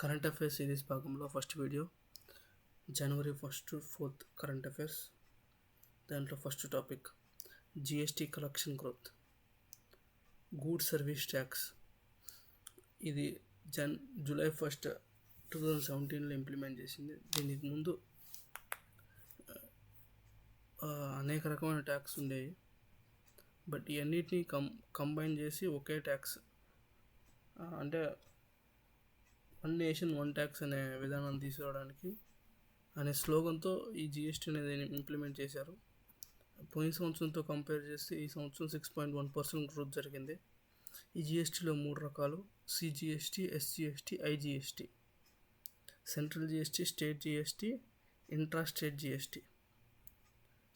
Current affairs series భాగంలో first video జనవరి 1 to 4 current affairs. దాంట్లో first topic GST collection growth. Good service tax ఇది July 1, 2017లో implement చేసింది. దీనికి ముందు అనేక రకమైన ట్యాక్స్ ఉండేవి, బట్ ఇవన్నిటిని కంబైన్ చేసి ఒకే ట్యాక్స్, అంటే వన్ నేషన్ వన్ ట్యాక్స్ అనే విధానాన్ని తీసుకురావడానికి అనే స్లోగన్తో ఈ జిఎస్టీ అనేది ఇంప్లిమెంట్ చేశారు. పోయిన సంవత్సరంతో కంపేర్ చేస్తే ఈ సంవత్సరం 6.1% గ్రోత్ జరిగింది. ఈ జిఎస్టీలో 3 రకాలు: CGST, SGST, IGST. Central GST, state GST, intra state GST.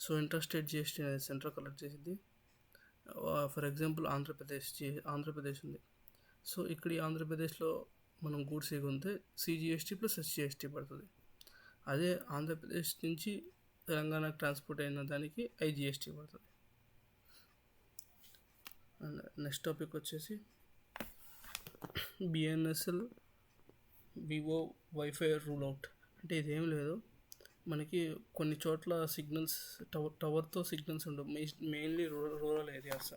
So intra state GST అనేది సెంట్రల్ కలెక్ట్ చేసింది. ఫర్ ఎగ్జాంపుల్ ఆంధ్రప్రదేశ్ ఉంది. సో ఇక్కడ ఈ ఆంధ్రప్రదేశ్లో మనం గూడ్స్ కొంటే సిజిఎస్టీ ప్లస్ ఎస్జిఎస్టీ పడుతుంది. అదే ఆంధ్రప్రదేశ్ నుంచి తెలంగాణకు ట్రాన్స్పోర్ట్ అయిన దానికి ఐజిఎస్టీ పడుతుంది. అండ్ నెక్స్ట్ టాపిక్ వచ్చేసి బిఎన్ఎస్ఎల్ వివో వైఫై రూల్ అవుట్. అంటే ఇదేం లేదు, మనకి కొన్ని చోట్ల సిగ్నల్స్ టవర్తో సిగ్నల్స్ ఉండవు. మెయిన్లీ రూరల్ ఏరియాస్,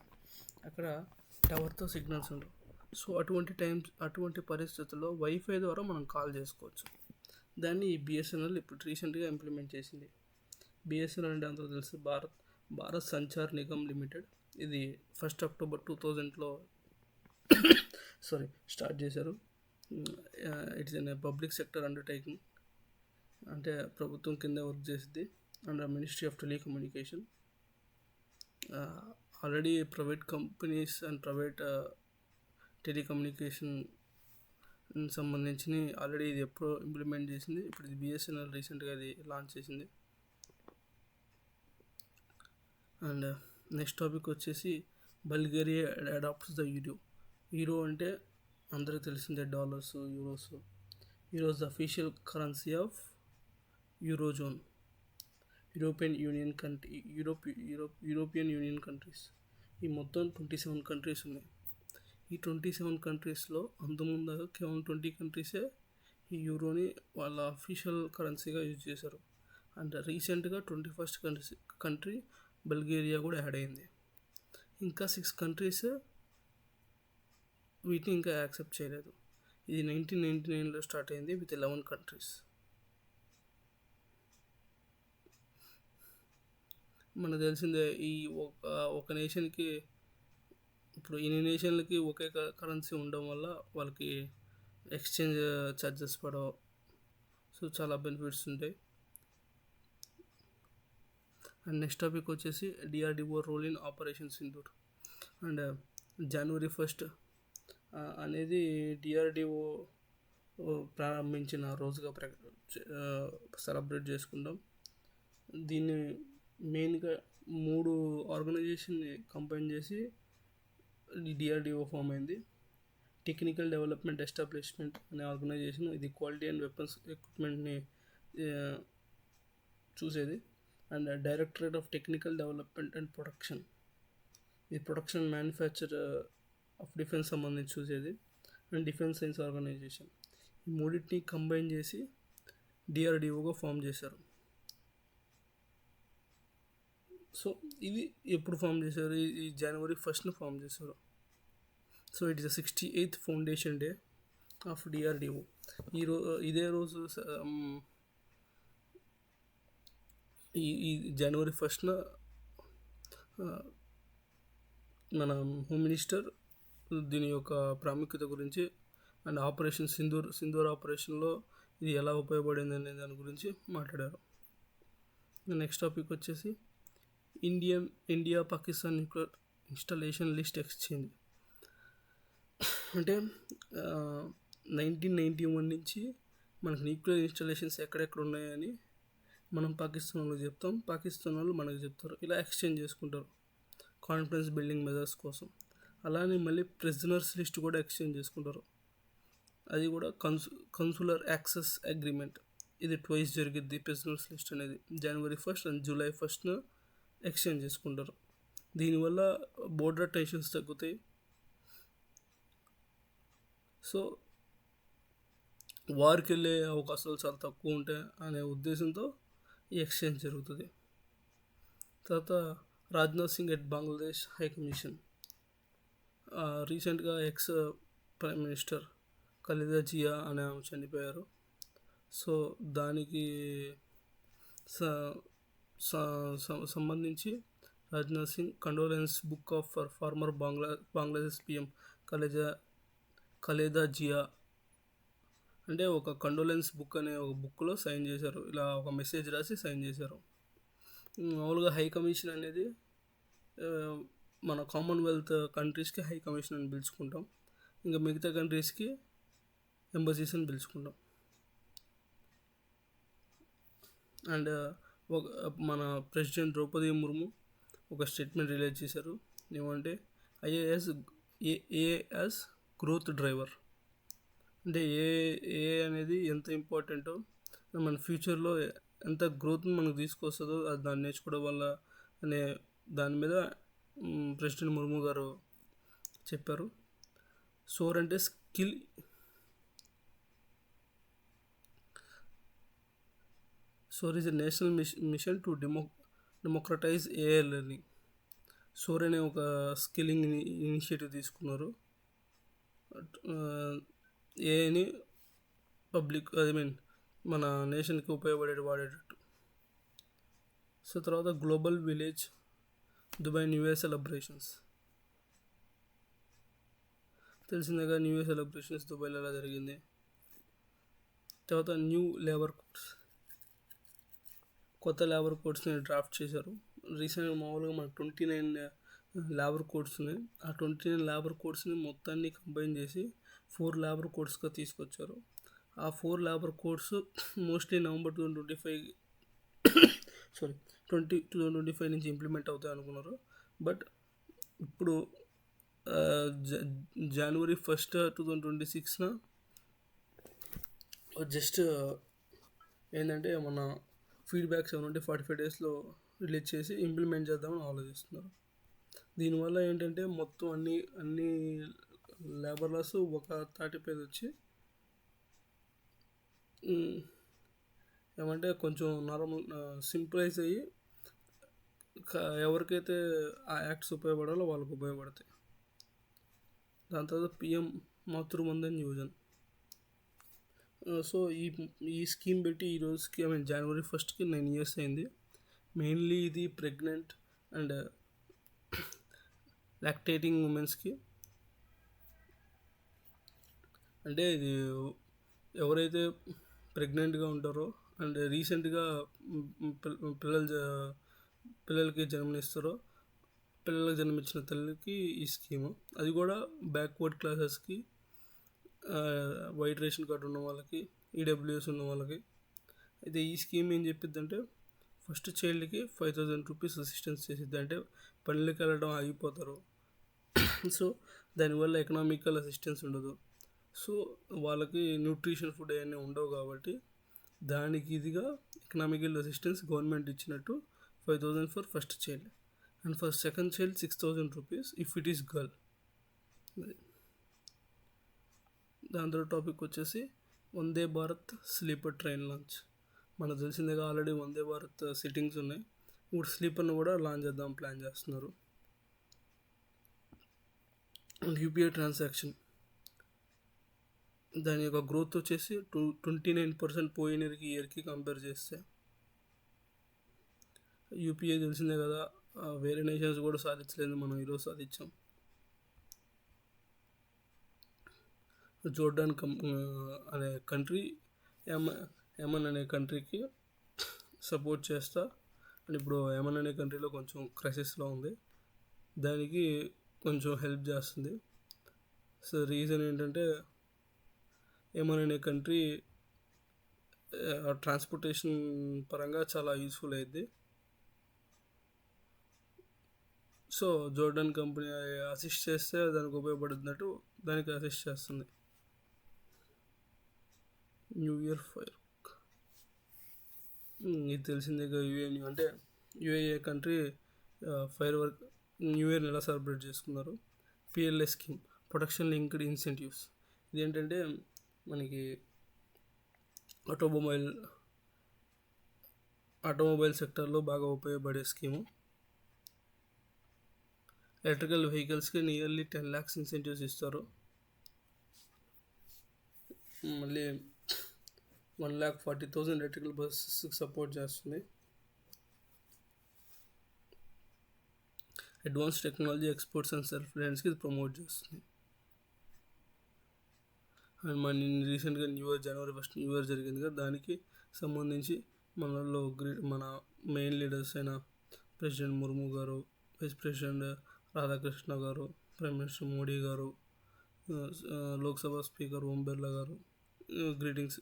అక్కడ టవర్తో సిగ్నల్స్ ఉండవు. సో అటువంటి పరిస్థితుల్లో వైఫై ద్వారా మనం కాల్ చేసుకోవచ్చు. దాన్ని బిఎస్ఎన్ఎల్ ఇప్పుడు రీసెంట్గా ఇంప్లిమెంట్ చేసింది. బిఎస్ఎన్ఎల్ అంటే అందరూ తెలుసు, భారత్ సంచార్ నిగమ్ లిమిటెడ్. ఇది 1 October 2000లో స్టార్ట్ చేశారు. It's an public sector undertaking, అంటే ప్రభుత్వం కింద వర్క్ చేసింది under ministry of telecommunication. Already private companies and private telecommunication సంబంధించి ఆల్రెడీ ఇది ఎప్పుడో ఇంప్లిమెంట్ చేసింది. ఇప్పుడు ఇది బిఎస్ఎన్ఎల్ రీసెంట్గా ఇది లాంచ్ చేసింది. అండ్ నెక్స్ట్ టాపిక్ వచ్చేసి బల్గేరియా అడాప్ట్స్ ద యూరో అంటే అందరికీ తెలిసిందే, dollars, euros. Euros the official currency of eurozone, European union countries. ఈ మొత్తం 27 కంట్రీస్ ఉన్నాయి. ఈ 27 కంట్రీస్లో అంతకుముందు కేవలం 20 కంట్రీసే ఈ యూరోని వాళ్ళ అఫీషియల్ కరెన్సీగా యూజ్ చేశారు. అండ్ రీసెంట్గా 21st కంట్రీ బల్గేరియా కూడా యాడ్ అయింది. ఇంకా 6 కంట్రీస్ వీటిని ఇంకా యాక్సెప్ట్ చేయలేదు. ఇది 1999లో స్టార్ట్ అయింది విత్ 11 కంట్రీస్. మనకు తెలిసిందే, ఈ ఒక నేషన్కి, ఇప్పుడు ఇన్ని నేషన్లకి ఒకే కరెన్సీ ఉండడం వల్ల వాళ్ళకి ఎక్స్చేంజ్ ఛార్జెస్ పడవు. సో చాలా బెనిఫిట్స్ ఉంటాయి. అండ్ నెక్స్ట్ టాపిక్ వచ్చేసి DRDO role in operation Sindoor. And జనవరి 1 అనేది డిఆర్డిఓ ప్రారంభించిన రోజుగా సెలబ్రేట్ చేసుకుంటాం. దీన్ని మెయిన్గా 3 ఆర్గనైజేషన్ని కంబైన్ చేసి డిఆర్డిఓ ఫామ్ అయింది. టెక్నికల్ డెవలప్మెంట్ ఎస్టాబ్లిష్మెంట్ అనే ఆర్గనైజేషన్, ఇది క్వాలిటీ అండ్ వెపన్స్ ఎక్విప్మెంట్ని చూసేది. And directorate of technical development and production, ఇది ప్రొడక్షన్ మ్యానుఫ్యాక్చర్ ఆఫ్ డిఫెన్స్ సంబంధించి చూసేది. And defence science organisation. ఈ మూడింటిని కంబైన్ చేసి డిఆర్డిఓగా ఫామ్ చేశారు. సో ఇది ఎప్పుడు ఫామ్ చేశారు? ఈ జనవరి 1 ఫామ్ చేశారు. So it is 68th foundation day of DRDO. ఇదే రోజు ఈ జనవరి 1 మన హోమ్ మినిస్టర్ దీని యొక్క ప్రాముఖ్యత గురించి అండ్ ఆపరేషన్ సింధూర్ ఆపరేషన్లో ఇది ఎలా ఉపయోగపడింది అనే దాని గురించి మాట్లాడారు. నెక్స్ట్ టాపిక్ వచ్చేసి India Pakistan nuclear installation list exchange. అంటే 1991 నుంచి మనకు న్యూక్లియర్ ఇన్స్టాలేషన్స్ ఎక్కడెక్కడ ఉన్నాయని మనం పాకిస్తాన్ వాళ్ళకి చెప్తాం, పాకిస్తాన్ వాళ్ళు మనకు చెప్తారు. ఇలా ఎక్స్చేంజ్ చేసుకుంటారు కాన్ఫిడెన్స్ బిల్డింగ్ మెజర్స్ కోసం. అలానే మళ్ళీ ప్రిజనర్స్ లిస్ట్ కూడా ఎక్స్చేంజ్ చేసుకుంటారు. అది కూడా కన్సులర్ యాక్సెస్ అగ్రిమెంట్. ఇది ట్వైస్ జరిగిద్ది ప్రిజనర్స్ లిస్ట్ అనేది. జనవరి 1 అండ్ జూలై 1 ఎక్స్చేంజ్ చేసుకుంటారు. దీనివల్ల బోర్డర్ టెన్షన్స్ తగ్గుతాయి. సో వార్కి వెళ్ళే అవకాశాలు చాలా తక్కువ ఉంటాయి అనే ఉద్దేశంతో ఈ ఎక్స్చేంజ్ జరుగుతుంది. తర్వాత Rajnath Singh at Bangladesh high commission. రీసెంట్గా ex prime minister Khaleda Zia అనే ఆమె చనిపోయారు. సో దానికి సంబంధించి Rajnath Singh condolence book of former Bangladesh PM Khaleda Zia అంటే ఒక కండోలెన్స్ బుక్ అనే ఒక బుక్లో సైన్ చేశారు. ఇలా ఒక మెసేజ్ రాసి సైన్ చేశారు. మామూలుగా హై కమిషన్ అనేది మన కామన్వెల్త్ కంట్రీస్కి హై కమిషన్ అని పిలుచుకుంటాం. ఇంకా మిగతా కంట్రీస్కి ఎంబసీస్ అని పిలుచుకుంటాం. అండ్ మన ప్రెసిడెంట్ ద్రౌపది ముర్ము ఒక స్టేట్మెంట్ రిలీజ్ చేశారు. ఏమంటే ఏఐఎస్ గ్రోత్ డ్రైవర్ అంటే ఏ అనేది ఎంత ఇంపార్టెంటో మన ఫ్యూచర్లో ఎంత గ్రోత్ని మనకు తీసుకొస్తుందో అది దాన్ని నేర్చుకోవడం వల్ల అనే దాని మీద ప్రెసిడెంట్ ముర్ము గారు చెప్పారు. సోర్ అంటే skill SOAR is a national mission to democratise AI learning. SOAR అనే ఒక స్కిల్లింగ్ ఇనిషియేటివ్ తీసుకున్నారు. ఏఐని మన నేషన్కి వాడేటట్టు. సో తర్వాత global village Dubai new year celebrations. తెలిసిందేగా న్యూ ఇయర్ సెలబ్రేషన్స్ దుబాయ్లో ఎలా జరిగింది. తర్వాత న్యూ లేబర్ కోడ్స్, కొత్త లేబర్ కోడ్స్ని డ్రాఫ్ట్ చేశారు. రీసెంట్గా మామూలుగా మనకు 29 లేబర్ కోడ్స్ ఉన్నాయి. ఆ 29 లేబర్ కోడ్స్ని మొత్తాన్ని కంబైన్ చేసి 4 లేబర్ కోడ్స్గా తీసుకొచ్చారు. ఆ 4 లేబర్ కోడ్స్ మోస్ట్లీ నవంబర్ 2025 నుంచి ఇంప్లిమెంట్ అవుతాయి అనుకున్నారు. బట్ ఇప్పుడు జనవరి 1, 2026 జస్ట్ ఏంటంటే మన ఫీడ్బ్యాక్స్ ఏమంటే 45 డేస్లో రిలీజ్ చేసి ఇంప్లిమెంట్ చేద్దామని ఆలోచిస్తున్నారు. దీనివల్ల ఏంటంటే మొత్తం అన్ని లేబర్ లాస్ ఒక తాటిపై వచ్చి ఏమంటే కొంచెం సింప్లైజ్ అయ్యి ఎవరికైతే ఆ యాక్ట్స్ ఉపయోగపడాలో వాళ్ళకు ఉపయోగపడతాయి. దాని తర్వాత పిఎం మాతృవందన్ యోజన. సో ఈ స్కీమ్ పెట్టి ఈ రోజుకి జనవరి 1కి 9 years అయింది. మెయిన్లీ ఇది ప్రెగ్నెంట్ అండ్ లాక్టేటింగ్ ఉమెన్స్కి. అంటే ఇది ఎవరైతే ప్రెగ్నెంట్గా ఉంటారో అండ్ రీసెంట్గా పిల్లలకి జన్మనిస్తారో పిల్లలకు జన్మించిన తల్లికి ఈ స్కీము. అది కూడా బ్యాక్వర్డ్ క్లాసెస్కి, వైట్ రేషన్ కార్డు ఉన్న వాళ్ళకి, ఈడబ్ల్యూఎస్ ఉన్న వాళ్ళకి. అయితే ఈ స్కీమ్ ఏం చెప్పిద్దంటే ఫస్ట్ చైల్డ్కి 5,000 రూపీస్ అసిస్టెన్స్ చేసిద్ది. అంటే పనులకి వెళ్ళడం ఆగిపోతారు. సో దానివల్ల ఎకనామికల్ అసిస్టెన్స్ ఉండదు. సో వాళ్ళకి న్యూట్రిషన్ ఫుడ్ అవన్నీ ఉండవు కాబట్టి దానికి ఇదిగా ఎకనామికల్ అసిస్టెన్స్ గవర్నమెంట్ ఇచ్చినట్టు 5,000 for first child and for second child 6,000 rupees if it is girl. దాని తర్వాత టాపిక్ వచ్చేసి Vande Bharat sleeper train launch. మనకు తెలిసిందేగా ఆల్రెడీ వందే భారత్ సిట్టింగ్స్ ఉన్నాయి. ఇప్పుడు స్లీపర్ను కూడా లాంచ్ చేద్దాం ప్లాన్ చేస్తున్నారు. యూపీఐ ట్రాన్సాక్షన్ దాని యొక్క గ్రోత్ వచ్చేసి 29% పోయిన ఇయర్కి కంపేర్ చేస్తే. యూపీఐ తెలిసిందే కదా, వేరే నేషన్స్ కూడా సాధించలేదు, మనం ఈరోజు సాధించాం. జోర్డాన్ అనే కంట్రీ యమన్ అనే కంట్రీకి సపోర్ట్ చేస్తా అండ్ ఇప్పుడు యమన్ అనే కంట్రీలో కొంచెం క్రైసిస్లో ఉంది, దానికి కొంచెం హెల్ప్ చేస్తుంది. సో రీజన్ ఏంటంటే యమన్ అనే కంట్రీ ట్రాన్స్పోర్టేషన్ పరంగా చాలా యూస్ఫుల్ అయ్యింది. సో జోర్డాన్ కంపెనీ అసిస్ట్ చేస్తే దానికి ఉపయోగపడుతున్నట్టు దానికి అసిస్ట్ చేస్తుంది. న్యూ ఇయర్ ఫైర్ ఇది తెలిసిందే. అంటే UAE country firework new ఇయర్ని ఎలా సెలబ్రేట్ చేసుకున్నారు. PLI scheme, production linked incentives. ఇదేంటంటే మనకి ఆటోమొబైల్ ఆటోమొబైల్ సెక్టర్లో బాగా ఉపయోగపడే స్కీము. ఎలక్ట్రికల్ వెహికల్స్కి నియర్లీ 10 lakhs ఇన్సెంటివ్స్ ఇస్తారు. మళ్ళీ 1,40,000 ఎలక్ట్రికల్ బస్సెస్కి సపోర్ట్ చేస్తుంది. Advance technology exports and self రిలయన్స్కి ఇది ప్రమోట్ చేస్తుంది. అండ్ మన రీసెంట్గా జనవరి 1 న్యూ ఇయర్ జరిగింది కదా, దానికి సంబంధించి మనలో మన మెయిన్ లీడర్స్ అయిన ప్రెసిడెంట్ ముర్ము గారు, వైస్ ప్రెసిడెంట్ రాధాకృష్ణ గారు, ప్రైమ్ మినిస్టర్ మోడీ గారు, లోక్సభ స్పీకర్ ఓం బిర్లా గారు గ్రీటింగ్స్,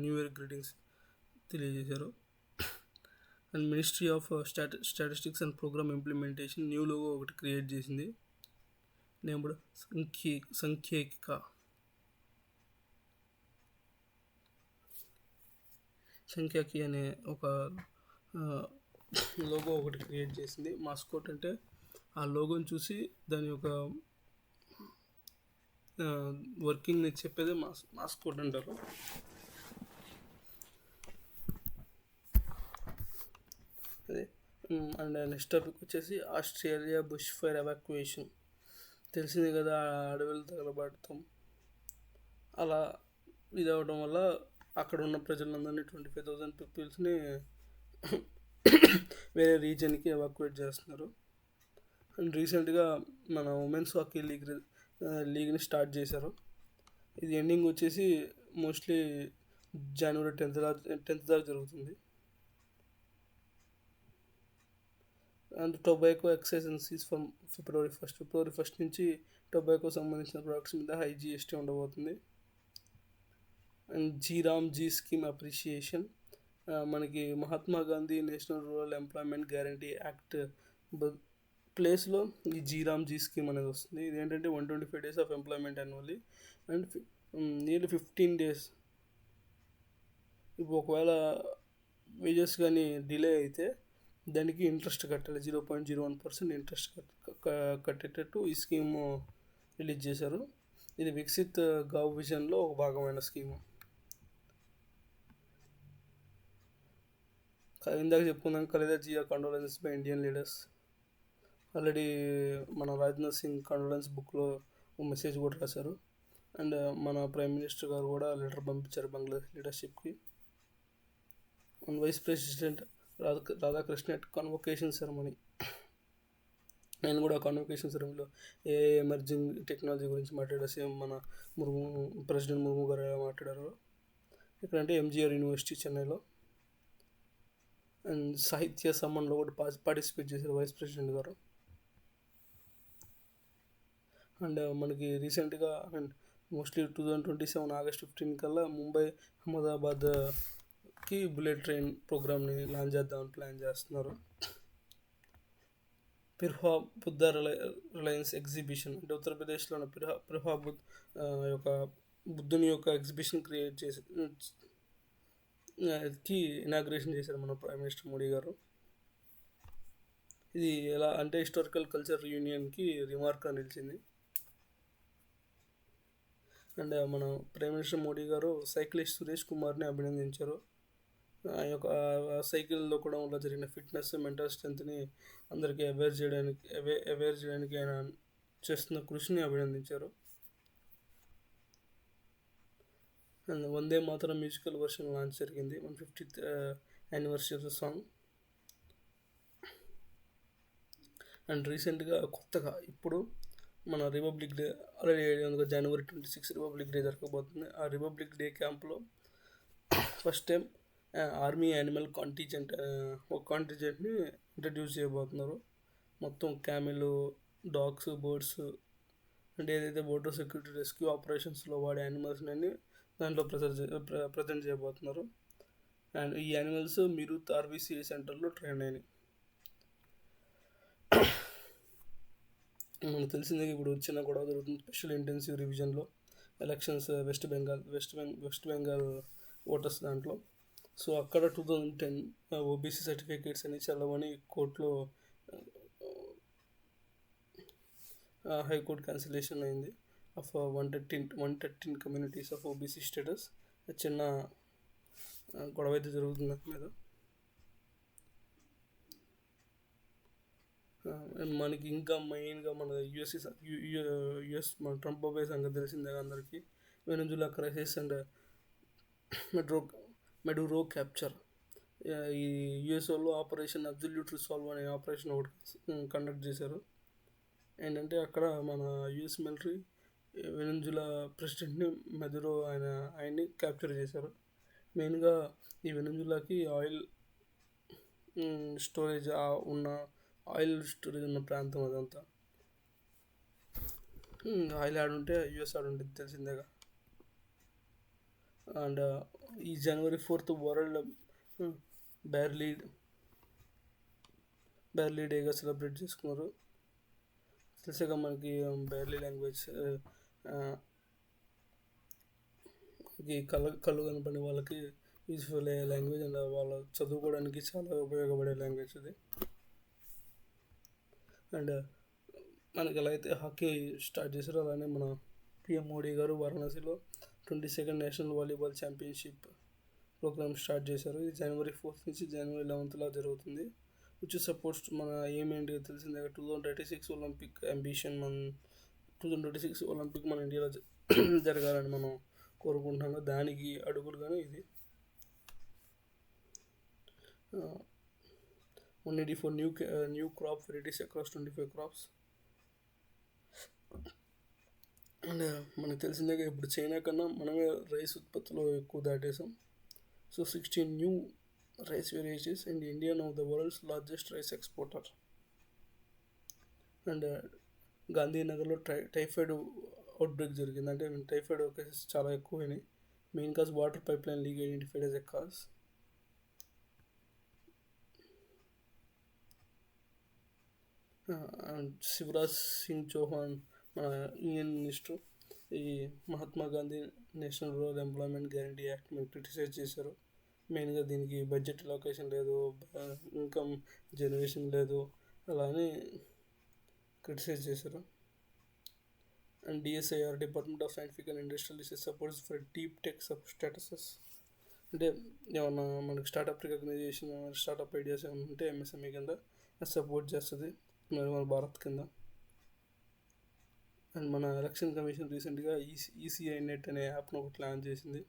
న్యూ ఇయర్ గ్రీటింగ్స్ తెలియజేశారు. And ministry of statistics and programme implementation new logo ఒకటి క్రియేట్ చేసింది, నేమ్డ్ సంఖ్యాకి అనే ఒక లోగో ఒకటి క్రియేట్ చేసింది. మాస్కోట్ అంటే ఆ లోగోని చూసి దాని యొక్క వర్కింగ్ని చెప్పేదే మాస్కోట్ అంటారు. అదే. అండ్ నెక్స్ట్ టాపిక్ వచ్చేసి ఆస్ట్రేలియా బుష్ ఫైర్ ఎవాక్యుయేషన్. తెలిసింది కదా, అడవులు తగలబడతాం. అలా ఇది అవ్వడం వల్ల అక్కడ ఉన్న ప్రజలందరినీ 25,000 పీపుల్స్ని వేరే రీజన్కి ఎవాక్యుయేట్ చేస్తున్నారు. అండ్ రీసెంట్గా మన ఉమెన్స్ హాకీ లీగ్ని స్టార్ట్ చేశారు. ఇది ఎండింగ్ వచ్చేసి మోస్ట్లీ జనవరి 10th దాకా జరుగుతుంది. And tobacco excise and cess from ఫిబ్రవరి 1 నుంచి టొబాకో సంబంధించిన ప్రొడక్ట్స్ మీద హై GST ఉండబోతుంది. And G scheme appreciation. మనకి Mahatma Gandhi national rural employment guarantee act ప్లేస్లో ఈ జీ స్కీమ్ అనేది వస్తుంది. ఇది ఏంటంటే 125 days of employment annually and nearly 15 days. ఇప్పుడు ఒకవేళ వేజెస్ కానీ డిలే అయితే దానికి ఇంట్రెస్ట్ కట్టాలి. 0.01% ఇంట్రెస్ట్ కట్టేటట్టు ఈ స్కీమ్ రిలీజ్ చేశారు. ఇది వికసిత్ గావ్ విజన్లో ఒక భాగమైన స్కీము. ఇందాక చెప్పుకున్నాం Khaleda Zia condolences by Indian leaders. Already మన రాజ్నాథ్ సింగ్ కండోలెన్స్ బుక్లో ఒక మెసేజ్ కూడా రాశారు. అండ్ మన ప్రైమ్ మినిస్టర్ గారు కూడా లెటర్ పంపించారు బంగ్లాదేశ్ లీడర్షిప్కి. And vice president Radhakrishna convocation ceremony. నేను కూడా కన్వొకేషన్ సెరమనీలో ఎమర్జింగ్ టెక్నాలజీ గురించి మాట్లాడారు. సేమ్ మన ప్రెసిడెంట్ ముర్ము గారు ఎలా మాట్లాడారు. ఇక్కడంటే MGR యూనివర్సిటీ చెన్నైలో. అండ్ సాహిత్య సమ్మన్లో కూడా పార్టిసిపేట్ చేశారు వైస్ ప్రెసిడెంట్ గారు. అండ్ మనకి రీసెంట్గా మోస్ట్లీ 2027 August 15 కల్లా ముంబై అహ్మదాబాద్కి బుల్లెట్ ట్రైన్ ప్రోగ్రామ్ని లాంచ్ చేద్దామని ప్లాన్ చేస్తున్నారు. పిర్హా బుద్ధ రిలయన్స్ ఎగ్జిబిషన్ అంటే ఉత్తరప్రదేశ్లోని పిర్హా యొక్క బుద్ధుని యొక్క ఎగ్జిబిషన్ క్రియేట్ కి ఇనాగ్రేషన్ చేశారు మన ప్రైమ్ మినిస్టర్ మోడీ గారు. ఇది ఎలా అంటే హిస్టారికల్ కల్చర్ యూనియన్కి రిమార్క్గా నిలిచింది. అండ్ మన ప్రైమ్ మినిస్టర్ మోడీ గారు సైక్లిస్ట్ సురేష్ కుమార్ని అభినందించారు. ఆ యొక్క సైకిల్ తొక్కడం వల్ల జరిగిన ఫిట్నెస్, మెంటల్ స్ట్రెంత్ని అందరికీ అవేర్ చేయడానికి ఆయన చేస్తున్న కృషిని అభినందించారు. And Vande Mataram musical version launch జరిగింది, 150th anniversary of the song. And రీసెంట్గా కొత్తగా ఇప్పుడు మన republic day already January 26 republic day జరగబోతుంది. ఆ రిపబ్లిక్ డే క్యాంప్లో ఫస్ట్ టైం ఆర్మీ యానిమల్ కాంటిజెంట్ని ఇంట్రడ్యూస్ చేయబోతున్నారు. మొత్తం క్యామెల్, డాగ్స్, బర్డ్స్ అంటే ఏదైతే బోర్డర్ సెక్యూరిటీ రెస్క్యూ ఆపరేషన్స్లో వాడే యానిమల్స్ని దాంట్లో ప్రజెంట్ చేయబోతున్నారు. అండ్ ఈ యానిమల్స్ మిరుత్ RVC సెంటర్లో ట్రైన్ అయినాయి. మనకు తెలిసిందే ఇప్పుడు చిన్న గొడవ జరుగుతుంది స్పెషల్ ఇంటెన్సివ్ రివిజన్లో ఎలక్షన్స్ వెస్ట్ బెంగాల్ ఓటర్స్ దాంట్లో. సో అక్కడ 2010 OBC సర్టిఫికేట్స్ అని చల్లవని కోర్టులో హైకోర్టు క్యాన్సిలేషన్ అయింది of 113 communities of OBC status. చిన్న గొడవ అయితే జరుగుతుంది దాని మీద. మనకి ఇంకా మెయిన్గా మన యుఎస్ మన ట్రంప్ బాబాయ్ సంగతి తెలిసిందే అందరికీ. Venezuela crisis and Maduro Maduro capture. ఈ యుఎస్ వాళ్ళు ఆపరేషన్ అబ్జల్యూట్ రిసాల్వ్ అనే ఆపరేషన్ ఒకటి కండక్ట్ చేశారు. ఏంటంటే అక్కడ మన యుఎస్ మిలిటరీ వెనజులా ప్రెసిడెంట్ని మెదురో ఆయన్ని క్యాప్చర్ చేశారు. మెయిన్గా ఈ వెనజులాకి స్టోరేజ్ ఆయిల్ స్టోరేజ్ ఉన్న ప్రాంతం అదంతా. ఆయిల్ ఆడుంటే యుఎస్ ఆడుంటుంది తెలిసిందేగా. అండ్ ఈ January 4th వరల్డ్ బ్యార్లీ డేగా సెలబ్రేట్ చేసుకున్నారు. తెలిసాక మనకి బ్యార్లీ లాంగ్వేజ్ ఈ కళ్ళు కనపడిన వాళ్ళకి యూజ్ఫుల్ అయ్యే లాంగ్వేజ్ అండ్ వాళ్ళు చదువుకోవడానికి చాలా ఉపయోగపడే లాంగ్వేజ్ ఇది. అండ్ మనకి ఎలా అయితే హాకీ స్టార్ట్ చేశారో అలానే మన పిఎం మోడీ గారు వారణాసిలో 22nd national volleyball championship programme start చేశారు. ఇది January 4th నుంచి January 11th జరుగుతుంది. విచ్ సపోర్ట్స్ మన ఏం ఏంటి తెలిసిందే 2036 ఒలింపిక్ అంబిషన్. 2036 ఒలింపిక్ మన ఇండియాలో జరగాలని మనం కోరుకుంటున్నాము. దానికి అడుగులుగానే ఇది 184 new crop varieties across 25 crops. And మనకు తెలిసిందే ఇప్పుడు చైనా కన్నా మనమే రైస్ ఉత్పత్తిలో ఎక్కువ దాటేసాం. So 16 new rice varieties and India now the world's largest rice exporter. And గాంధీనగర్లో టైఫాయిడ్ అవుట్బ్రేక్ జరిగింది. అంటే టైఫాయిడ్ కేసెస్ చాలా ఎక్కువైనాయి. Main cause water pipeline leak identified as a cause. Shivraj Singh Chouhan మన యూనియన్ మినిస్టర్ ఈ Mahatma Gandhi national rural employment guarantee act మీద criticise చేశారు. మెయిన్గా దీనికి బడ్జెట్ లొకేషన్ లేదు, ఇన్కమ్ జనరేషన్ లేదు, అలా అని క్రిటిసైజ్ చేశారు. And DSIR department of scientific and industrial research supports for deep tech statuses. అంటే ఏమన్నా మనకి స్టార్టప్ రికగ్నైజేషన్ స్టార్టప్ ఐడియాస్ ఏమైనా ఉంటే MSME కింద సపోర్ట్ చేస్తుంది మన భారత్ కింద. అండ్ మన ఎలక్షన్ కమిషన్ రీసెంట్గా ECI నెట్ అనే యాప్ను ఒకటి లాంచ్ చేసింది.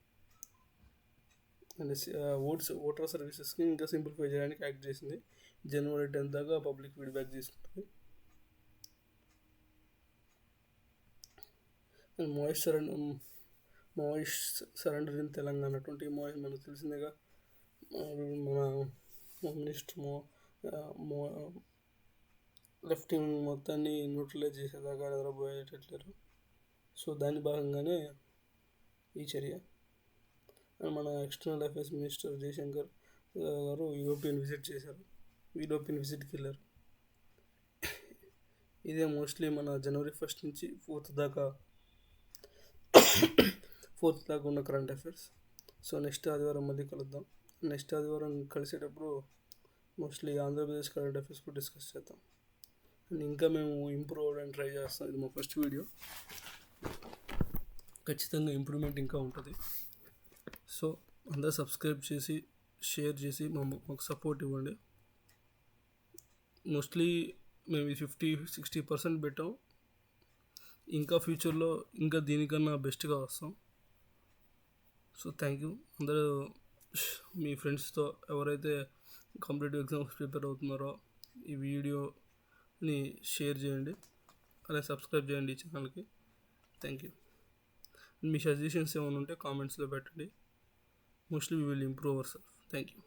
అండ్ ఓటర్ సర్వీసెస్కి ఇంకా సింప్లిఫై చేయడానికి యాక్ట్ చేసింది. January 10th దాకా పబ్లిక్ ఫీడ్బ్యాక్ తీసుకుంటుంది. And moist surrender in Telangana 20 moist మనకు తెలిసిందేగా. మన మినిస్టర్ లెఫ్ట్ వింగ్ మొత్తాన్ని న్యూట్రలైజ్ చేసేదాకా నిద్రపోయేటట్లేరు. సో దాని భాగంగానే ఈ చర్య. అండ్ మన ఎక్స్టర్నల్ అఫేర్స్ మినిస్టర్ జయశంకర్ గారు యూరోపియన్ విజిట్కి వెళ్ళారు. ఇదే మోస్ట్లీ మన January 1st నుంచి 4th దాకా ఉన్న కరెంట్ అఫైర్స్. సో నెక్స్ట్ ఆదివారం మళ్ళీ కలుద్దాం. నెక్స్ట్ ఆదివారం కలిసేటప్పుడు మోస్ట్లీ ఆంధ్రప్రదేశ్ కరెంట్ అఫైర్స్ కూడా డిస్కస్ చేద్దాం. అండ్ ఇంకా మేము ఇంప్రూవ్ అవ్వడానికి ట్రై చేస్తాం. ఇది మా ఫస్ట్ వీడియో, ఖచ్చితంగా ఇంప్రూవ్మెంట్ ఇంకా ఉంటుంది. సో అందరూ సబ్స్క్రైబ్ చేసి షేర్ చేసి మాకు సపోర్ట్ ఇవ్వండి. మోస్ట్లీ మేము 50-60% పెట్టాం. ఇంకా ఫ్యూచర్లో ఇంకా దీనికన్నా బెస్ట్గా వస్తాం. So thank you. అందరూ మీ ఫ్రెండ్స్తో ఎవరైతే కాంపిటేటివ్ ఎగ్జామ్స్ ప్రిపేర్ అవుతున్నారో ఈ వీడియోని షేర్ చేయండి, అలాగే సబ్స్క్రైబ్ చేయండి ఈ ఛానల్కి. Thank you. మీ సజెషన్స్ ఏమైనా ఉంటే కామెంట్స్లో పెట్టండి. Mostly we will improve our self. Thank you.